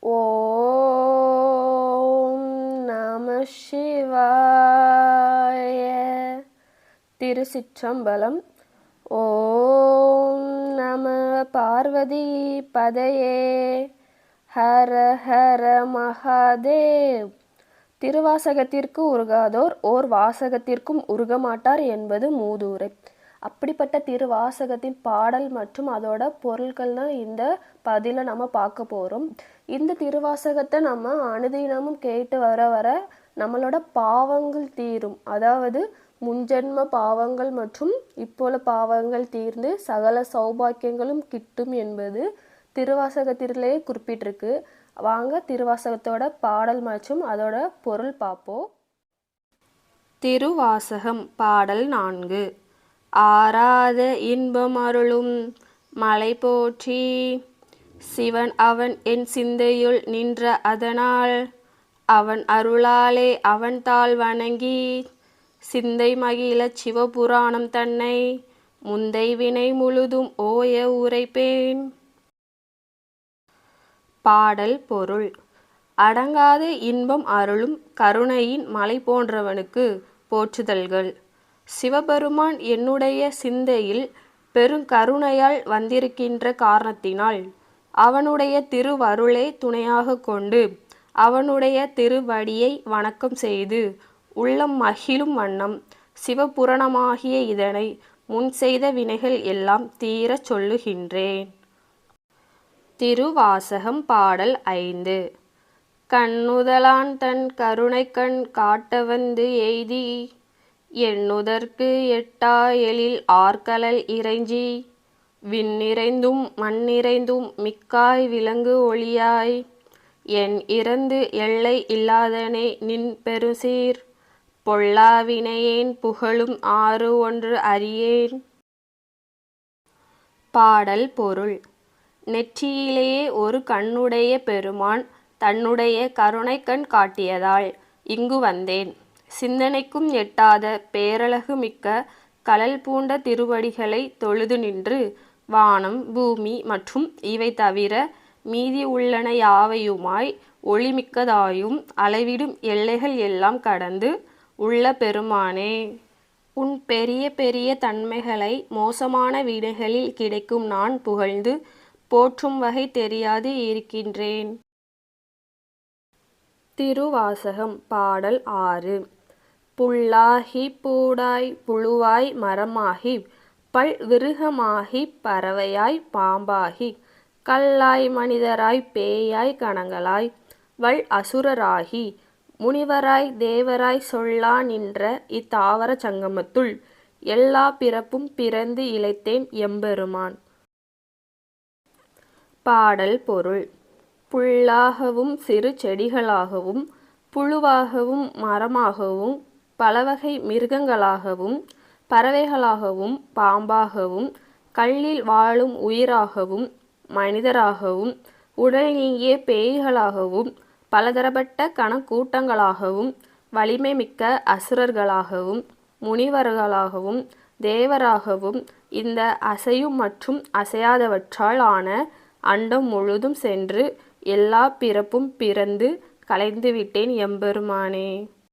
ஓம் நம சிவாய. திருச்சிற்றம்பலம். ஓம் நம பார்வதி பதையே. ஹர ஹர மகாதேவ். திருவாசகத்திற்கு உருகாதோர் ஓர் வாசகத்திற்கும் உருகமாட்டார் என்பது மூதுரை. அப்படிப்பட்ட திருவாசகத்தின் பாடல் மற்றும் அதோட பொருட்கள் தான் இந்த பதில நம்ம பார்க்க போகிறோம். இந்த திருவாசகத்தை நம்ம அனுதினமும் கேட்டு வர வர நம்மளோட பாவங்கள் தீரும். அதாவது முன்ஜென்ம பாவங்கள் மற்றும் இப்போல பாவங்கள் தீர்ந்து சகல சௌபாக்கியங்களும் கிட்டும் என்பது திருவாசகத்திலே குறிப்பிட்டிருக்கு. வாங்க திருவாசகத்தோட பாடல் மற்றும் அதோட பொருள் பார்ப்போம். திருவாசகம். பாடல் 4. ஆராத இன்பம் அருளும் மலை போற்றி, சிவன் அவன் என் சிந்தையுள் நின்ற அதனால், அவன் அருளாலே அவன் தாள் வணங்கி, சிந்தை மகிழச் சிவபுராணம் தன்னை முந்தை வினை முழுதும் ஓய உரைப்பேன். பாடல் பொருள். அடங்காத இன்பம் அருளும் கருணையின் மலை போன்றவனுக்கு போற்றுதல்கள். சிவபெருமான் என்னுடைய சிந்தையில் பெருங்கருணையால் வந்திருக்கின்ற காரணத்தினால் அவனுடைய திருவருளை துணையாக கொண்டு அவனுடைய திருவடியை வணக்கம் செய்து உள்ளம் மகிழும் வண்ணம் சிவபுராணமாகிய இதனை முன் செய்த வினைகள் எல்லாம் தீரச் சொல்லுகின்றேன். திருவாசகம். பாடல் 5. கண்ணுதலான் தன் கருணை கண் காட்ட வந்து எய்தி, எண்ணுதற்கு எட்டா எழில் ஆர்கழல் இறைஞ்சி, விண்ணிறைந்தும் மண்ணிறைந்தும் மிக்காய் விளங்கு ஒளியாய், என் இறந்து எல்லை இல்லாதனே நின் பெருசீர், பொல்லா வினையேன் புகழும் ஆறு ஒன்று அறியேன். பாடல் பொருள். நெற்றியிலேயே ஒரு கண்ணுடைய பெருமான் தன்னுடைய கருணை கண் காட்டியதால் இங்கு வந்தேன். சிந்தனைக்கும் எட்டாத பேரழகு மிக்க கழல் பூண்ட திருவடிகளை தொழுது நின்று வானம் பூமி மற்றும் இவை தவிர மீதி உள்ளன யாவையுமாய் ஒளிமிக்கதாயும் அளவிடும் எல்லைகள் எல்லாம் கடந்து உள்ள பெருமானே, உன் பெரிய பெரிய தன்மைகளை மோசமான வினைகளில் கிடைக்கும் நான் புகழ்ந்து போற்றும் வகை தெரியாது இருக்கின்றேன். திருவாசகம். பாடல் 6. புல்லாகி பூடாய் புழுவாய் மரமாகி பல் விருகமாகி பறவையாய் பாம்பாகி கல்லாய் மனிதராய் பேயாய் கணங்களாய் வல் அசுரராகி முனிவராய் தேவராய் சொல்லா நின்ற இத்தாவர சங்கமத்துள் எல்லா பிறப்பும் பிறந்து இளைத்தேன் எம்பெருமான். பாடல் பொருள். புல்லாகவும் சிறு செடிகளாகவும் புழுவாகவும் மரமாகவும் பலவகை மிருகங்களாகவும் பறவைகளாகவும் பாம்பாகவும் கல்லில் வாழும் உயிராகவும் மனிதராகவும் உடல் நீங்கிய பேய்களாகவும் பலதரப்பட்ட கணக்கூட்டங்களாகவும் வலிமை மிக்க அசுரர்களாகவும் முனிவர்களாகவும் தேவராகவும் இந்த அசையும் மற்றும் அசையாதவற்றால் ஆன அண்டம் முழுதும் சென்று எல்லா பிறப்பும் பிறந்து கலைந்துவிட்டேன் எம்பெருமானே.